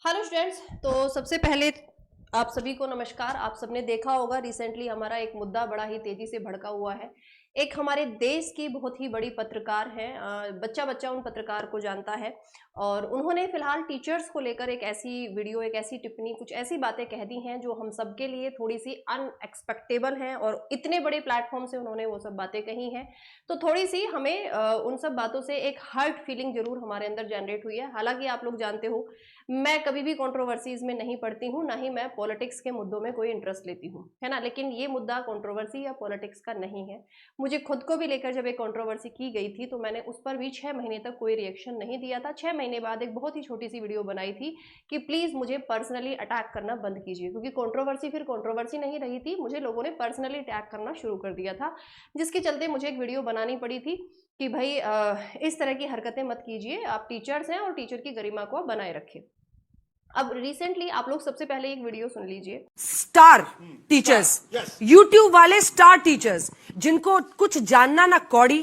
Hello students. तो सबसे पहले आप सभी को नमस्कार। आप सबने देखा होगा रिसेंटली हमारा एक मुद्दा बड़ा ही तेजी से भड़का हुआ है। एक हमारे देश की बहुत ही बड़ी पत्रकार है, बच्चा बच्चा उन पत्रकार को जानता है और उन्होंने फिलहाल टीचर्स को लेकर एक ऐसी वीडियो, एक ऐसी टिप्पणी, कुछ ऐसी बातें कह दी हैं जो हम सबके लिए थोड़ी सी अनएक्सपेक्टेबल हैं और इतने बड़े प्लेटफॉर्म से उन्होंने वो सब बातें कही हैं। तो थोड़ी सी हमें उन सब बातों से एक हर्ट फीलिंग जरूर हमारे अंदर जनरेट हुई है। हालांकि आप लोग जानते हो मैं कभी भी कंट्रोवर्सीज में नहीं पढ़ती हूँ, ना ही मैं पॉलिटिक्स के मुद्दों में कोई इंटरेस्ट लेती हूँ, है ना। लेकिन ये मुद्दा कंट्रोवर्सी या पॉलिटिक्स का नहीं है। मुझे खुद को भी लेकर जब एक कंट्रोवर्सी की गई थी तो मैंने उस पर भी 6 महीने तक कोई रिएक्शन नहीं दिया था। 6 महीने बाद एक बहुत ही छोटी सी वीडियो बनाई थी कि प्लीज मुझे पर्सनली अटैक करना बंद कीजिए, क्योंकि कंट्रोवर्सी फिर कंट्रोवर्सी नहीं रही थी, मुझे लोगों ने पर्सनली अटैक करना शुरू कर दिया था, जिसके चलते मुझे एक वीडियो बनानी पड़ी थी कि भाई इस तरह की हरकतें मत कीजिए, आप टीचर्स हैं और टीचर की गरिमा को बनाए रखें। अब रिसेंटली आप लोग सबसे पहले एक वीडियो सुन लीजिए। स्टार टीचर्स, यूट्यूब वाले स्टार टीचर्स जिनको कुछ जानना ना कौड़ी,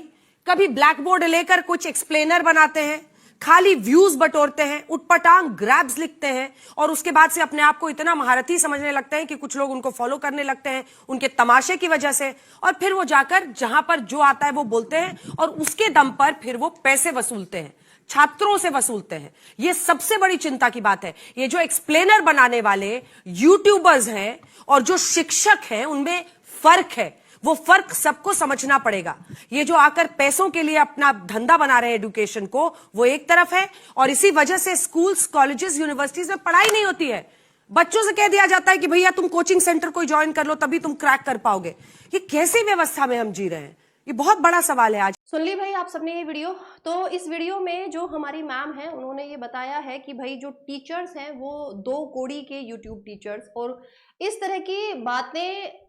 कभी ब्लैक बोर्ड लेकर कुछ एक्सप्लेनर बनाते हैं, खाली व्यूज बटोरते हैं, उटपटांग ग्रैब्स लिखते हैं और उसके बाद से अपने आप को इतना महारथी समझने लगते हैं कि कुछ लोग उनको फॉलो करने लगते हैं उनके तमाशे की वजह से, और फिर वो जाकर जहां पर जो आता है वो बोलते हैं और उसके दम पर फिर वो पैसे वसूलते हैं, छात्रों से वसूलते हैं। ये सबसे बड़ी चिंता की बात है। ये जो एक्सप्लेनर बनाने वाले यूट्यूबर्स हैं और जो शिक्षक हैं उनमें फर्क है, वो फर्क सबको समझना पड़ेगा। ये जो आकर पैसों के लिए अपना धंधा बना रहे हैं एजुकेशन को, वो एक तरफ है, और इसी वजह से स्कूल्स, कॉलेजेस, यूनिवर्सिटीज में पढ़ाई नहीं होती है। बच्चों से कह दिया जाता है कि भैया तुम कोचिंग सेंटर कोई ज्वाइन कर लो तभी तुम क्रैक कर पाओगे। ये कैसी व्यवस्था में हम जी रहे हैं? ये बहुत बड़ा सवाल है। आज सुन ली भाई आप सबने ये वीडियो। तो इस वीडियो में जो हमारी मैम है उन्होंने ये बताया है कि भाई जो टीचर्स हैं वो 2 कौड़ी के यूट्यूब टीचर्स, और इस तरह की बातें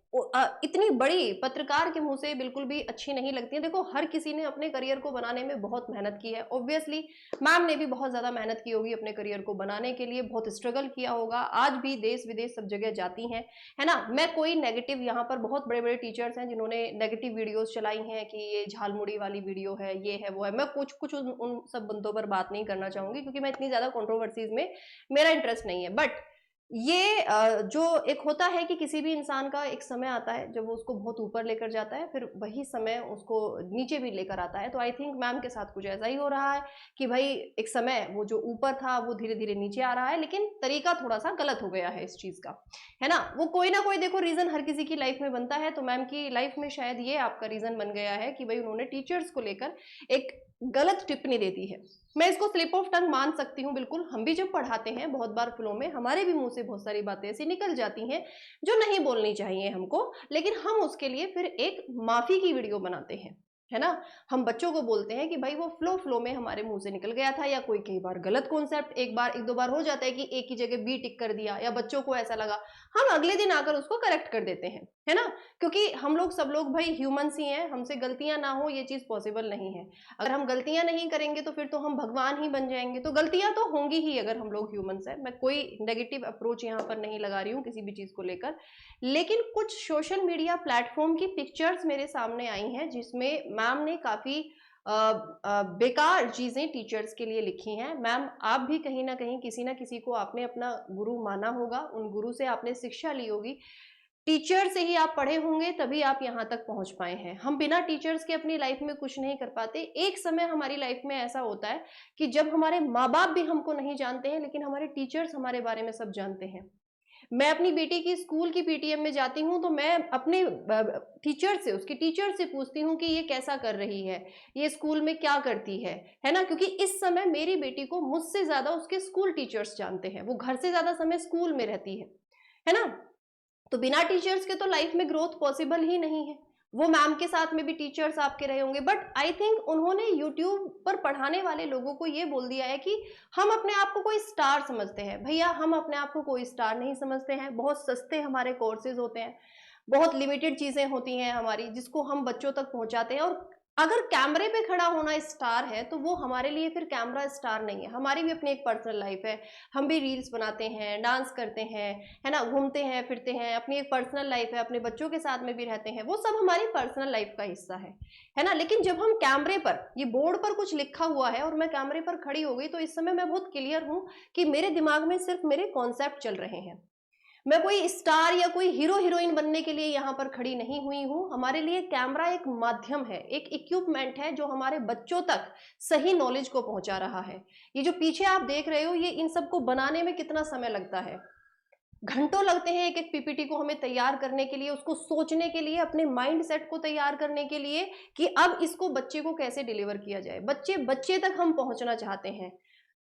इतनी बड़ी पत्रकार के मुंह से बिल्कुल भी अच्छी नहीं लगती है। देखो, हर किसी ने अपने करियर को बनाने में बहुत मेहनत की है, ऑब्वियसली मैम ने भी बहुत ज्यादा मेहनत की होगी अपने करियर को बनाने के लिए, बहुत स्ट्रगल किया होगा, आज भी देश विदेश सब जगह जाती हैं, है ना। मैं कोई नेगेटिव, यहाँ पर बहुत बड़े बड़े टीचर्स हैं जिन्होंने नेगेटिव वीडियोस चलाई हैं कि ये झालमुड़ी वाली वीडियो है, ये है, वो है, मैं कुछ कुछ उन सब बंदों पर बात नहीं करना चाहूंगी क्योंकि मैं इतनी ज्यादा कंट्रोवर्सीज में मेरा इंटरेस्ट नहीं है। बट ये जो एक होता है कि किसी भी इंसान का एक समय आता है जब वो उसको बहुत ऊपर लेकर जाता है, फिर वही समय उसको नीचे भी लेकर आता है। तो आई थिंक मैम के साथ कुछ ऐसा ही हो रहा है कि भाई एक समय वो जो ऊपर था वो धीरे धीरे नीचे आ रहा है, लेकिन तरीका थोड़ा सा गलत हो गया है इस चीज का, है ना। वो कोई ना कोई, देखो, रीजन हर किसी की लाइफ में बनता है, तो मैम की लाइफ में शायद ये आपका रीजन बन गया है कि भाई उन्होंने टीचर्स को लेकर एक गलत टिप्पणी दे दी है। मैं इसको स्लिप ऑफ टंग मान सकती हूँ, बिल्कुल। हम भी जब पढ़ाते हैं बहुत बार फ्लो में हमारे भी मुंह से बहुत सारी बातें ऐसी निकल जाती हैं जो नहीं बोलनी चाहिए हमको, लेकिन हम उसके लिए फिर एक माफी की वीडियो बनाते हैं, है ना। हम बच्चों को बोलते हैं कि भाई वो फ्लो में हमारे मुंह से निकल गया था, या कोई कई बार गलत कॉन्सेप्ट एक दो बार हो जाता है कि एक ही जगह बी टिक कर दिया या बच्चों को ऐसा लगा, हम अगले दिन आकर उसको करेक्ट कर देते हैं, है ना। क्योंकि हम लोग सब लोग भाई ह्यूमंस ही हैं, हमसे गलतियां ना हो ये चीज पॉसिबल नहीं है। अगर हम गलतियां नहीं करेंगे तो फिर तो हम भगवान ही बन जाएंगे, तो गलतियां तो होंगी ही अगर हम लोग ह्यूमंस हैं। मैं कोई नेगेटिव अप्रोच यहाँ पर नहीं लगा रही हूँ किसी भी चीज को लेकर, लेकिन कुछ सोशल मीडिया प्लेटफॉर्म की पिक्चर्स मेरे सामने आई हैं जिसमें मैम ने काफी बेकार चीजें टीचर्स के लिए लिखी हैं। मैम, आप भी कहीं ना किसी को आपने अपना गुरु माना होगा, उन गुरु से आपने शिक्षा ली होगी, टीचर से ही आप पढ़े होंगे तभी आप यहाँ तक पहुंच पाए हैं। हम बिना टीचर्स के अपनी लाइफ में कुछ नहीं कर पाते। एक समय हमारी लाइफ में ऐसा होता है कि जब हमारे माँ बाप भी हमको नहीं जानते हैं, लेकिन हमारे टीचर्स हमारे बारे में सब जानते हैं। मैं अपनी बेटी की स्कूल की पीटीएम में जाती हूँ तो मैं अपने टीचर से, उसकी टीचर से पूछती हूँ कि ये कैसा कर रही है, ये स्कूल में क्या करती है ना। क्योंकि इस समय मेरी बेटी को मुझसे ज्यादा उसके स्कूल टीचर्स जानते हैं, वो घर से ज्यादा समय स्कूल में रहती है ना। तो बिना टीचर्स के तो लाइफ में ग्रोथ पॉसिबल ही नहीं है। वो मैम के साथ में भी टीचर्स आपके रहे होंगे, बट आई थिंक उन्होंने यूट्यूब पर पढ़ाने वाले लोगों को ये बोल दिया है कि हम अपने आप को कोई स्टार समझते हैं। भैया, हम अपने आप को कोई स्टार नहीं समझते हैं। बहुत सस्ते हमारे कोर्सेज होते हैं, बहुत लिमिटेड चीजें होती हैं हमारी जिसको हम बच्चों तक पहुंचाते हैं, और अगर कैमरे पे खड़ा होना स्टार है तो वो हमारे लिए फिर कैमरा स्टार नहीं है। हमारी भी अपनी एक पर्सनल लाइफ है, हम भी रील्स बनाते हैं, डांस करते हैं, है ना, घूमते हैं फिरते हैं, अपनी एक पर्सनल लाइफ है, अपने बच्चों के साथ में भी रहते हैं, वो सब हमारी पर्सनल लाइफ का हिस्सा है ना। लेकिन जब हम कैमरे पर, ये बोर्ड पर कुछ लिखा हुआ है और मैं कैमरे पर खड़ी हो गई, तो इस समय मैं बहुत क्लियर हूं कि मेरे दिमाग में सिर्फ मेरे कॉन्सेप्ट चल रहे हैं। मैं कोई स्टार या कोई हीरो हीरोइन बनने के लिए यहाँ पर खड़ी नहीं हुई हूँ। हमारे लिए कैमरा एक माध्यम है, एक इक्विपमेंट है जो हमारे बच्चों तक सही नॉलेज को पहुंचा रहा है। ये जो पीछे आप देख रहे हो, ये इन सबको बनाने में कितना समय लगता है, घंटों लगते हैं एक एक पीपीटी को हमें तैयार करने के लिए, उसको सोचने के लिए, अपने माइंड सेट को तैयार करने के लिए कि अब इसको बच्चे को कैसे डिलीवर किया जाए। बच्चे बच्चे तक हम पहुंचना चाहते हैं।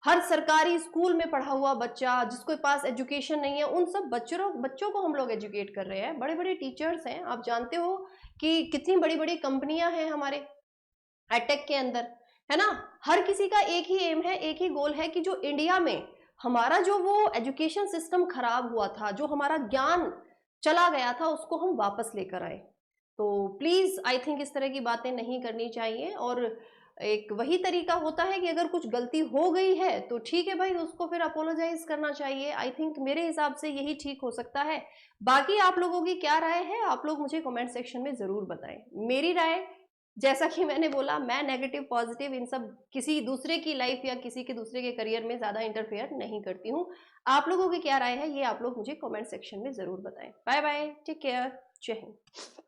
हर सरकारी स्कूल में पढ़ा हुआ बच्चा जिसके पास एजुकेशन नहीं है, उन सब बच्चों को हम लोग एजुकेट कर रहे हैं। बड़े बड़े टीचर्स हैं, आप जानते हो कि कितनी बड़ी बड़ी कंपनियां हैं हमारे एटेक के अंदर, है ना। हर किसी का एक ही एम है, एक ही गोल है कि जो इंडिया में हमारा जो वो एजुकेशन सिस्टम खराब हुआ था, जो हमारा ज्ञान चला गया था, उसको हम वापस लेकर आए। तो प्लीज आई थिंक इस तरह की बातें नहीं करनी चाहिए। और एक वही तरीका होता है कि अगर कुछ गलती हो गई है तो ठीक है भाई, उसको फिर अपोलोजाइज करना चाहिए। आई थिंक मेरे हिसाब से यही ठीक हो सकता है। बाकी आप लोगों की क्या राय है, आप लोग मुझे कमेंट सेक्शन में जरूर बताएं। मेरी राय, जैसा कि मैंने बोला, मैं नेगेटिव पॉजिटिव इन सब किसी दूसरे की लाइफ या किसी के दूसरे के करियर में ज्यादा इंटरफेयर नहीं करती हूँ। आप लोगों की क्या राय है, ये आप लोग मुझे कमेंट सेक्शन में जरूर बताएं। बाय बाय, टेक केयर, जय हिंद।